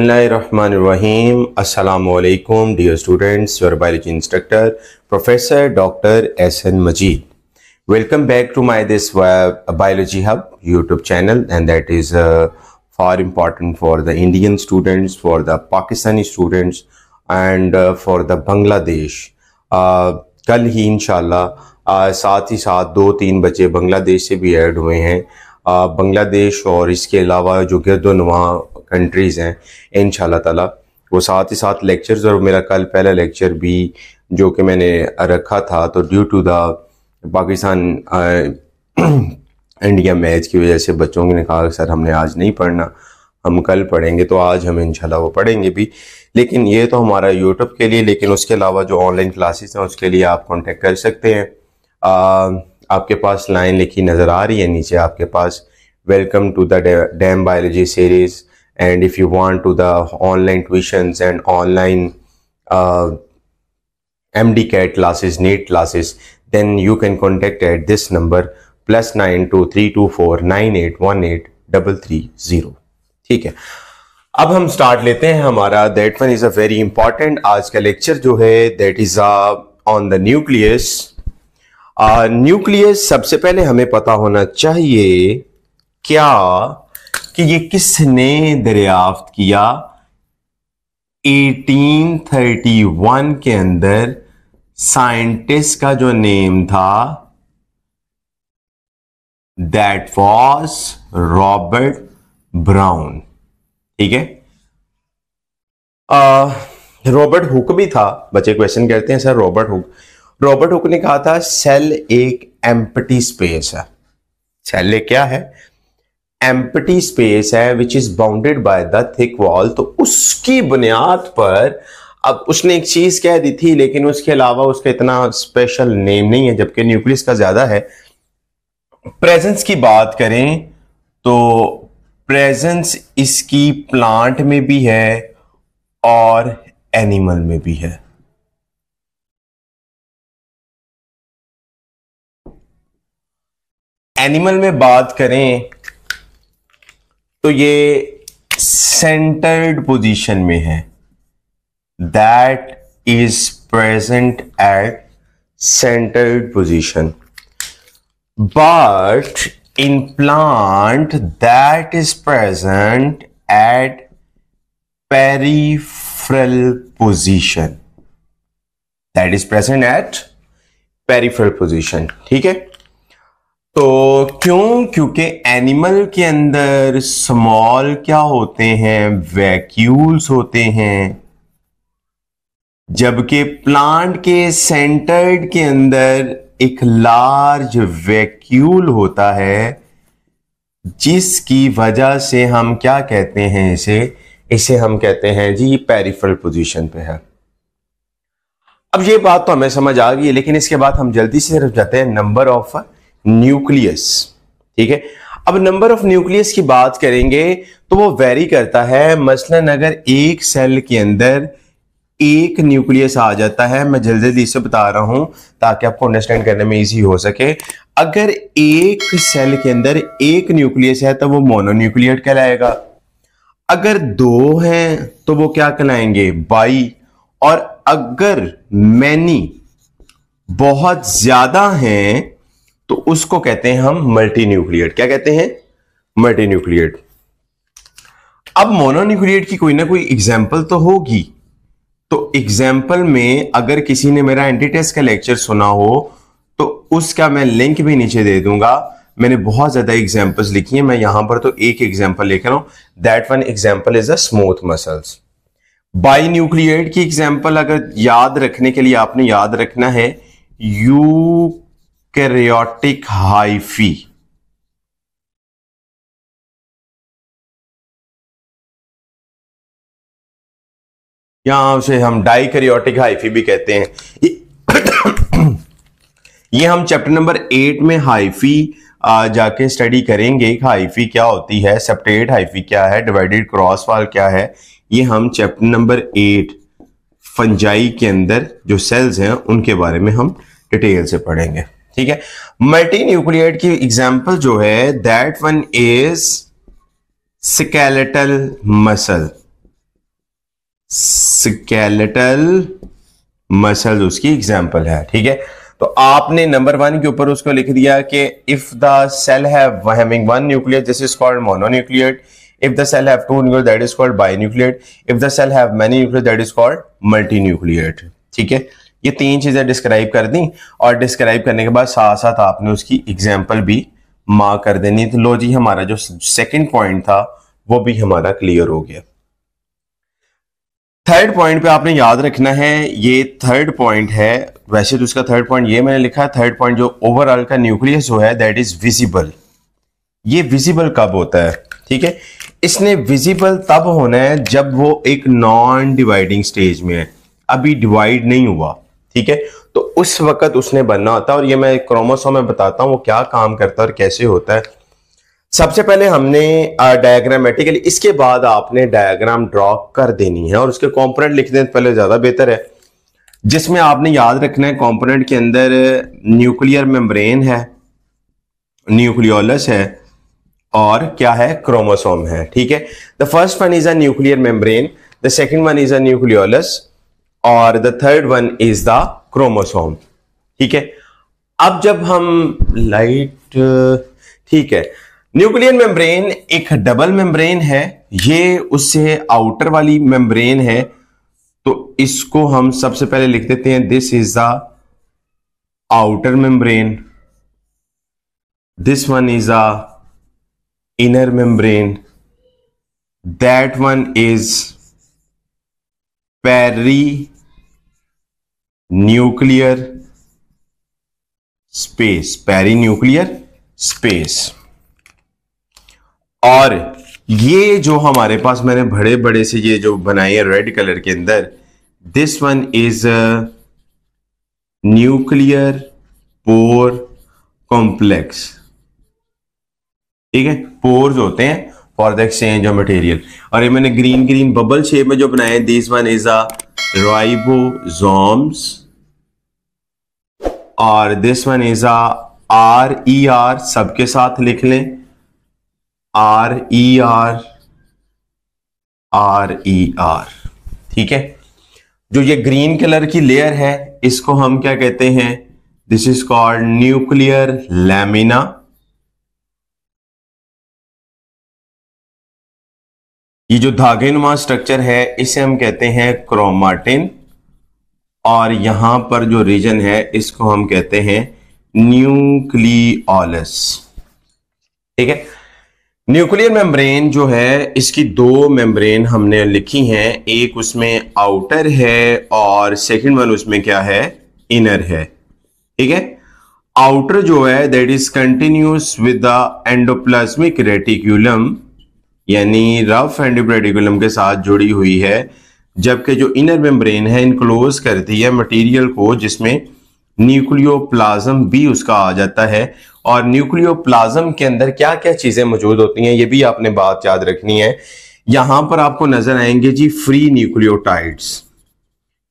बिस्मिल्लाहिर्रहमानिर्रहीम। अस्सलामुअलैकुम dear students, your biology instructor professor doctor Ehsan Majeed. Welcome back to my this biology hub YouTube channel, and that is far important for the Indian students, for the Pakistani students, and for the Bangladesh. कल ही इंशाल्लाह साथ ही साथ 2-3 बच्चे बांग्लादेश से भी add हुए हैं। बांग्लादेश और इसके अलावा जो गिरदोनुमा कंट्रीज़ हैं इंशाल्लाह ताला वो साथ ही साथ लेक्चर्स, और मेरा कल पहला लेक्चर भी जो कि मैंने रखा था, तो due to the Pakistan India match की वजह से बच्चों ने कहा सर हमने आज नहीं पढ़ना, हम कल पढ़ेंगे। तो आज हम इंशाल्लाह वो पढ़ेंगे भी, लेकिन ये तो हमारा यूट्यूब के लिए। लेकिन उसके अलावा जो ऑनलाइन क्लासेस हैं उसके लिए आप कांटेक्ट कर सकते हैं। आपके पास लाइन लिखी नज़र आ रही है नीचे आपके पास, welcome to the dam biology series, and if you want to the online tuitions and online MD-CAT classes, NEET classes, then you can contact at this number +923249818330। ठीक है, अब हम स्टार्ट लेते हैं हमारा that one is a very important. आज का lecture जो है that is on the nucleus. Nucleus सबसे पहले हमें पता होना चाहिए क्या कि ये किसने दरियाफ्त किया। 1831 के अंदर साइंटिस्ट का जो नेम था दैट वाज रॉबर्ट ब्राउन। ठीक है, रॉबर्ट हुक भी था। बच्चे क्वेश्चन करते हैं सर रॉबर्ट हुक ने कहा था सेल एक एम्प्टी स्पेस है। सेल क्या है? एम्प्टी स्पेस है which is bounded by the thick wall. तो उसकी बुनियाद पर अब उसने एक चीज कह दी थी, लेकिन उसके अलावा उसका इतना स्पेशल नेम नहीं है, जबकि न्यूक्लियस का ज्यादा है। प्रेजेंस की बात करें तो प्रेजेंस इसकी प्लांट में भी है और एनिमल में भी है। एनिमल में बात करें तो ये सेंटर्ड पोजीशन में है, that is present at centred position. But in plant that is present at peripheral position, that is present at peripheral position. ठीक है, तो क्योंकि एनिमल के अंदर स्मॉल क्या होते हैं? वैक्यूल्स होते हैं, जबकि प्लांट के सेंटर्ड के अंदर एक लार्ज वैक्यूल होता है, जिसकी वजह से हम क्या कहते हैं इसे हम कहते हैं जी पेरिफेरल पोजीशन पे है। अब ये बात तो हमें समझ आ गई है, लेकिन इसके बाद हम जल्दी से सिर्फ जाते हैं नंबर ऑफ न्यूक्लियस। ठीक है, अब नंबर ऑफ न्यूक्लियस की बात करेंगे तो वो वेरी करता है। मसलन अगर एक सेल के अंदर एक न्यूक्लियस आ जाता है, मैं जल्दी जल्दी से बता रहा हूं ताकि आपको अंडरस्टैंड करने में इजी हो सके। अगर एक सेल के अंदर एक न्यूक्लियस है तो वो मोनोन्यूक्लिएट कहलाएगा। अगर दो हैं तो वो क्या कहलाएंगे? बाई। और अगर मैनी बहुत ज्यादा हैं तो उसको कहते हैं हम मल्टी न्यूक्लिएट। क्या कहते हैं? Multi nucleate. अब मोनोन्यूक्लिएट की कोई ना कोई एग्जांपल तो होगी। तो एग्जाम्पल में अगर किसी ने मेरा एंटीटेस्ट का लेक्चर सुना हो तो उसका मैं लिंक भी नीचे दे दूंगा। मैंने बहुत ज्यादा एग्जाम्पल्स लिखी हैं, मैं यहां पर तो एक एग्जाम्पल लिख रहा हूं। That one example is the smooth muscles. By nucleate की एग्जाम्पल अगर याद रखने के लिए आपने याद रखना है यूकैरियोटिक हाइफी। यहां से हम डाइकैरियोटिक हाइफी भी कहते हैं। ये हम चैप्टर नंबर 8 में हाइफी जाके स्टडी करेंगे। हाइफी क्या होती है, सेप्टेट हाइफी क्या है, डिवाइडेड क्रॉस वॉल क्या है, ये हम चैप्टर नंबर 8 फंजाई के अंदर जो सेल्स हैं उनके बारे में हम डिटेल से पढ़ेंगे। ठीक है, मल्टी न्यूक्लिएट की एग्जांपल जो है that one is skeletal muscle. Skeletal muscle उसकी एग्जाम्पल है। ठीक है, तो आपने नंबर 1 के ऊपर उसको लिख दिया कि if the cell having 1 nucleus this is called mononucleate, if the cell have 2 nucleus that is called binucleate, if the cell have many nucleus that is called multinucleate. ठीक है, ये 3 चीजें डिस्क्राइब कर दी और डिस्क्राइब करने के बाद साथ साथ आपने उसकी एग्जाम्पल भी मार्क कर देनी। तो लो जी, हमारा जो सेकंड पॉइंट था वो भी हमारा क्लियर हो गया। थर्ड पॉइंट पे आपने याद रखना है, ये थर्ड पॉइंट है, वैसे तो उसका थर्ड पॉइंट ये मैंने लिखा है, थर्ड पॉइंट जो ओवरऑल का न्यूक्लियस जो है दैट इज विजिबल। ये विजिबल कब होता है? ठीक है, इसने विजिबल तब होना है जब वो एक नॉन डिवाइडिंग स्टेज में है, अभी डिवाइड नहीं हुआ। ठीक है, तो उस वक्त उसने बनना होता है। और ये मैं क्रोमोसोम में बताता हूं वो क्या काम करता है और कैसे होता है। सबसे पहले हमने डायग्रामेटिकली, इसके बाद आपने डायग्राम ड्रॉ कर देनी है और उसके कंपोनेंट लिख दें पहले ज्यादा बेहतर है, जिसमें आपने याद रखना है कंपोनेंट के अंदर न्यूक्लियर मेम्ब्रेन है, न्यूक्लियोलस है और क्या है, क्रोमोसोम है। ठीक है, the first one is a nuclear membrane, the second one is a nucleolus और the third one is the chromosome. ठीक है, अब जब हम ठीक है, न्यूक्लियर मेम्ब्रेन एक डबल मेम्ब्रेन है, ये उससे आउटर वाली मेम्ब्रेन है, तो इसको हम सबसे पहले लिख देते हैं this is the outer membrane, this one is a inner membrane, that one is perinuclear space, perinuclear space. और ये जो हमारे पास मैंने बड़े बड़े से ये जो बनाए हैं रेड कलर के अंदर, this one is nuclear pore complex. ठीक है, पोर्स होते हैं for the exchange of material. और ये मैंने ग्रीन ग्रीन बबल शेप में जो बनाए, this one is a ribosomes और दिस वन इज RER, सबके साथ लिख लें RER। ठीक है, जो ये ग्रीन कलर की लेयर है इसको हम क्या कहते हैं, this is called nuclear lamina. ये जो धागे नुमा स्ट्रक्चर है इसे हम कहते हैं क्रोमाटिन और यहां पर जो रीजन है इसको हम कहते हैं न्यूक्लियोलस। ठीक है, न्यूक्लियर मेम्ब्रेन जो है इसकी 2 मेम्ब्रेन हमने लिखी हैं, एक उसमें आउटर है और सेकंड वन उसमें क्या है, इनर है। ठीक है, आउटर जो है that is continuous with the endoplasmic reticulum, यानी रफ एंडोप्लाज्मिक के साथ जुड़ी हुई है, जबकि जो इनर मेम्ब्रेन है इनक्लोज करती है मटेरियल को, जिसमें न्यूक्लियोप्लाज्म भी उसका आ जाता है। और न्यूक्लियोप्लाज्म के अंदर क्या क्या चीजें मौजूद होती हैं ये भी आपने बात याद रखनी है। यहां पर आपको नजर आएंगे जी free nucleotides,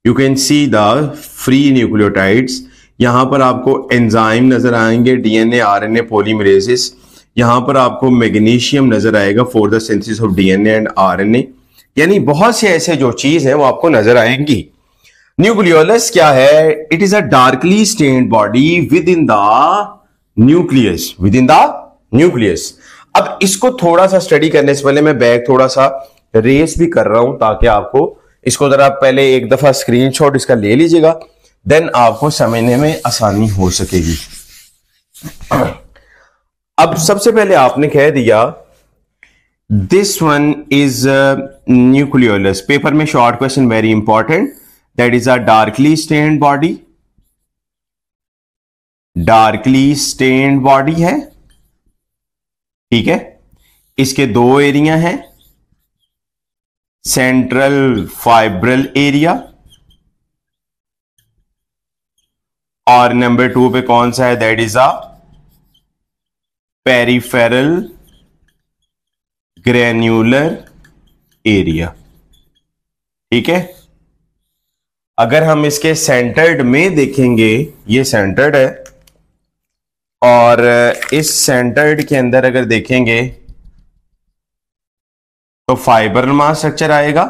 you can see the free nucleotides. यहां पर आपको एंजाइम नजर आएंगे, DNA RNA पॉलीमरेसिस। यहां पर आपको मैग्नीशियम नजर आएगा for the synthesis of DNA and RNA, यानी बहुत से ऐसे जो चीज है वो आपको नजर आएंगी। न्यूक्लियोलस क्या है, it is a darkly stained body within the nucleus, within the nucleus. अब इसको थोड़ा सा स्टडी करने से पहले मैं बैक थोड़ा सा रेस भी कर रहा हूं ताकि आपको इसको जरा पहले एक दफा स्क्रीनशॉट इसका ले लीजिएगा, देन आपको समझने में आसानी हो सकेगी। अब सबसे पहले आपने कह दिया this one is nucleolus, paper में short question very important, that is a darkly stained body, darkly stained body है। ठीक है, इसके 2 एरिया हैं, सेंट्रल फाइब्रल एरिया और नंबर 2 पे कौन सा है, that is a peripheral granular area. ठीक है, अगर हम इसके सेंटर्ड में देखेंगे, ये सेंटर्ड है और इस सेंटर्ड के अंदर अगर देखेंगे तो फाइबर मास स्ट्रक्चर आएगा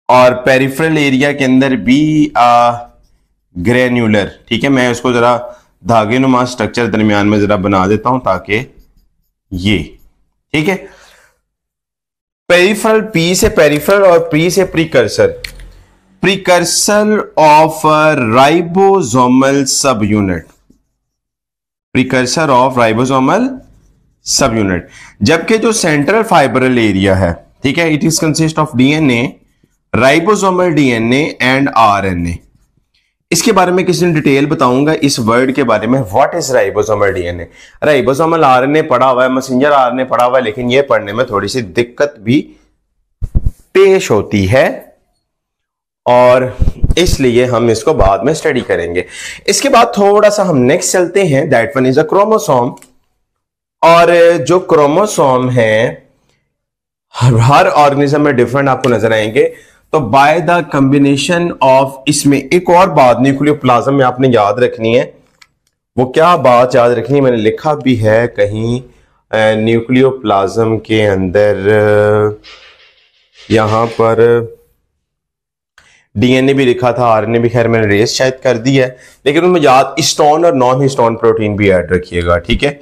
और पेरिफेरल एरिया के अंदर भी ग्रेन्यूलर। ठीक है, मैं उसको जरा धागे नुमा स्ट्रक्चर दरमियान में जरा बना देता हूं ताकि ये ठीक है। पेरिफेरल, पी से पेरिफेरल और प्री से प्रीकर्सर। प्रीकर्सर ऑफ राइबोसोमल सब यूनिट, प्रीकर्सर ऑफ राइबोसोमल सब यूनिट। जबकि जो सेंट्रल फाइब्रल एरिया है, ठीक है, it is consist of DNA, ribosomal DNA and RNA. इसके बारे में किसी ने डिटेल बताऊंगा इस वर्ड के बारे में, what is ribosomal DNA. Ribosomal RNA पढ़ा हुआ है, मैसेंजर आरएनए पढ़ा हुआ है, लेकिन यह पढ़ने में थोड़ी सी दिक्कत भी पेश होती है और इसलिए हम इसको बाद में स्टडी करेंगे। इसके बाद थोड़ा सा हम नेक्स्ट चलते हैं, that one is a chromosome. और जो क्रोमोसोम है हर ऑर्गेनिज्म में डिफरेंट आपको नजर आएंगे। तो बाय द कॉम्बिनेशन ऑफ, इसमें एक और बात न्यूक्लियोप्लाज्म में आपने याद रखनी है। वो क्या बात याद रखनी है, मैंने लिखा भी है कहीं न्यूक्लियोप्लाज्म के अंदर, यहां पर डीएनए भी लिखा था, आरएनए भी, खैर मैंने रेस शायद कर दी है, लेकिन उनमें याद हिस्टोन और नॉन हिस्टोन प्रोटीन भी ऐड रखिएगा। ठीक है,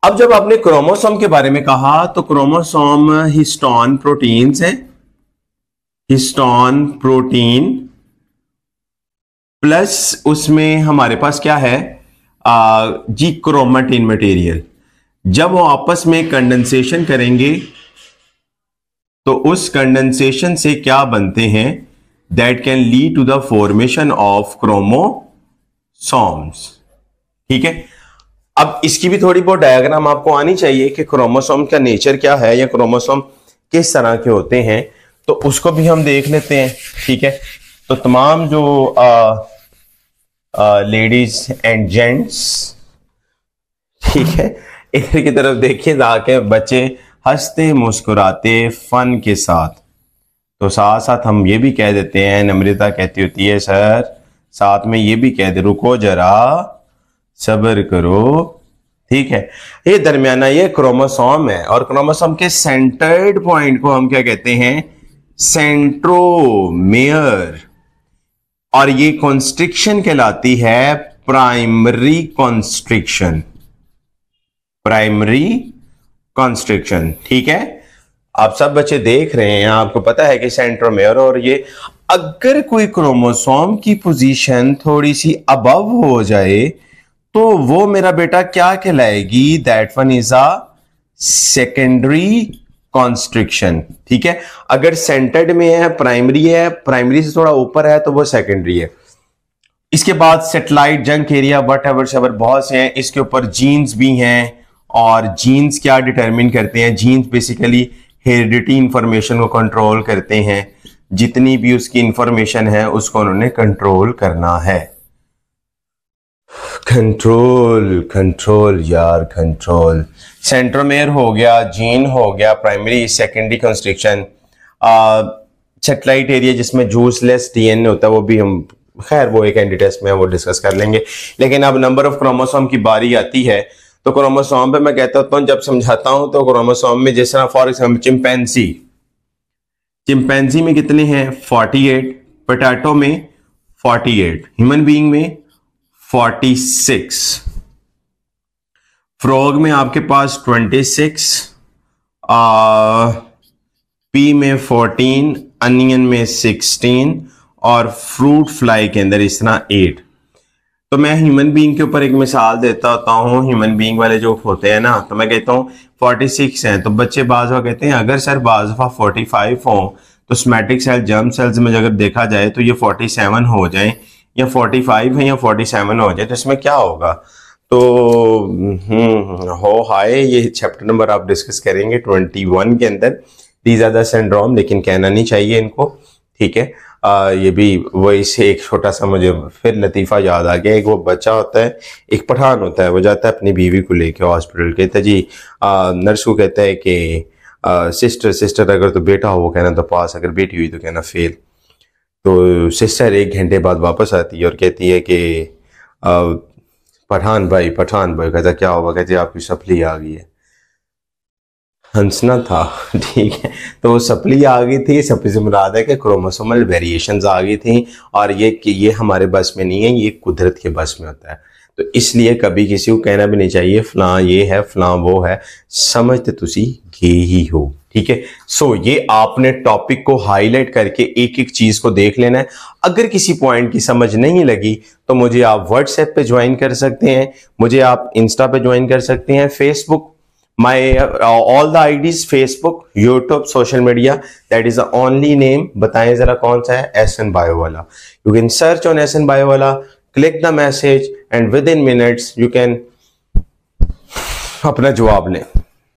अब जब आपने क्रोमोसोम के बारे में कहा तो क्रोमोसोम हिस्टोन प्रोटीन्स हैं, हिस्टोन प्रोटीन प्लस उसमें हमारे पास क्या है जी क्रोमेटिन मटेरियल। जब वो आपस में कंडेंसेशन करेंगे तो उस कंडेंसेशन से क्या बनते हैं, that can lead to the formation of chromosomes. ठीक है, अब इसकी भी थोड़ी बहुत डायग्राम आपको आनी चाहिए कि क्रोमोसोम का नेचर क्या है या क्रोमोसोम किस तरह के होते हैं, तो उसको भी हम देख लेते हैं। ठीक है, तो तमाम जो लेडीज एंड जेंट्स, ठीक है, इधर की तरफ देखिए ताकि बच्चे हंसते मुस्कुराते फन के साथ। तो साथ साथ हम ये भी कह देते हैं, नम्रता कहती होती है सर, साथ में ये भी कह दे रुको जरा सब्र करो। ठीक है, ये दरमियाना ये क्रोमोसोम है और क्रोमोसोम के सेंटर्ड पॉइंट को हम क्या कहते हैं, सेंट्रोमेयर। और ये कॉन्स्ट्रिक्शन कहलाती है प्राइमरी कॉन्स्ट्रिक्शन, प्राइमरी कॉन्स्ट्रिक्शन। ठीक है, आप सब बच्चे देख रहे हैं, आपको पता है कि सेंट्रोमेयर, और ये अगर कोई क्रोमोसोम की पोजीशन थोड़ी सी अबव हो जाए तो वो मेरा बेटा क्या कहलाएगी, that one is a secondary constriction. ठीक है, अगर सेंटर्ड में है, प्राइमरी से थोड़ा ऊपर है तो वो सेकेंडरी है। इसके बाद satellite, junk area, what ever बहुत से हैं। इसके ऊपर जीन्स भी हैं, और जीन्स क्या डिटरमिन करते हैं, जीन्स बेसिकली हेरिडिटी इंफॉर्मेशन को कंट्रोल करते हैं। जितनी भी उसकी इंफॉर्मेशन है उसको उन्होंने कंट्रोल करना है। कंट्रोल यार, कंट्रोल। सेंट्रोमेयर हो गया, जीन हो गया, primary secondary constriction. Satellite area जिसमें जूसलेस डीएनए होता है, वो भी हम, खैर वो एक एंटी टेस्ट में वो डिस्कस कर लेंगे। लेकिन अब नंबर ऑफ क्रोमोसोम की बारी आती है, तो क्रोमोसोम पे मैं कहता हूं, जब समझाता हूं तो क्रोमोसोम में जिस तरह फॉर एग्जाम्पल चिंपैंजी में कितने हैं, 48, पोटैटो में 48, ह्यूमन बीइंग में 46, फ्रॉग में आपके पास 26, पी में 14, अनियन में 16 और फ्रूट फ्लाई के अंदर इस तरह 8। तो मैं ह्यूमन बीइंग के ऊपर एक मिसाल देता होता हूँ। ह्यूमन बीइंग वाले जो होते हैं ना, तो मैं कहता हूँ 46 हैं, तो बच्चे बाज़ कहते हैं अगर सर बाज़ 45 हो तो सोमैटिक सेल, जर्म सेल्स में अगर देखा जाए तो ये 47 हो जाए, या 45 है या 47 हो जाए, तो इसमें क्या होगा। तो हो हाय, ये चैप्टर नंबर आप डिस्कस करेंगे 21 के अंदर, दीज आर द सिंड्रोम, लेकिन कहना नहीं चाहिए इनको। ठीक है, ये भी वही से एक छोटा सा मुझे फिर लतीफ़ा याद आ गया। एक वो बच्चा होता है, एक पठान होता है, वो जाता है अपनी बीवी को लेके हॉस्पिटल, कहता है जी, नर्स को कहता है कि सिस्टर अगर तो बेटा हो वो कहना तो पास, अगर बेटी हुई तो कहना फेल। तो सिस्टर 1 घंटे बाद वापस आती है और कहती है कि पठान भाई कहता क्या हुआ, कहते आपकी सप्ली आ गई है। हंसना था, ठीक है। तो सप्ली आ गई थी, सप्ली से मुराद है कि क्रोमोसोमल वेरिएशंस आ गई थी, और ये हमारे बस में नहीं है, ये कुदरत के बस में होता है। तो इसलिए कभी किसी को कहना भी नहीं चाहिए फलां ये है फलां वो है, समझते तुसी ये ही हो, ठीक है। सो ये आपने टॉपिक को हाईलाइट करके एक एक चीज को देख लेना है। अगर किसी पॉइंट की समझ नहीं लगी तो मुझे आप व्हाट्सएप पे ज्वाइन कर सकते हैं, मुझे आप इंस्टा पे ज्वाइन कर सकते हैं, Facebook, my all the IDs Facebook, YouTube, social media, that is the only name। बताएं जरा कौन सा है? SN Biowala। You can search on SN Biowala, click the message and within minutes you can अपना जवाब लें।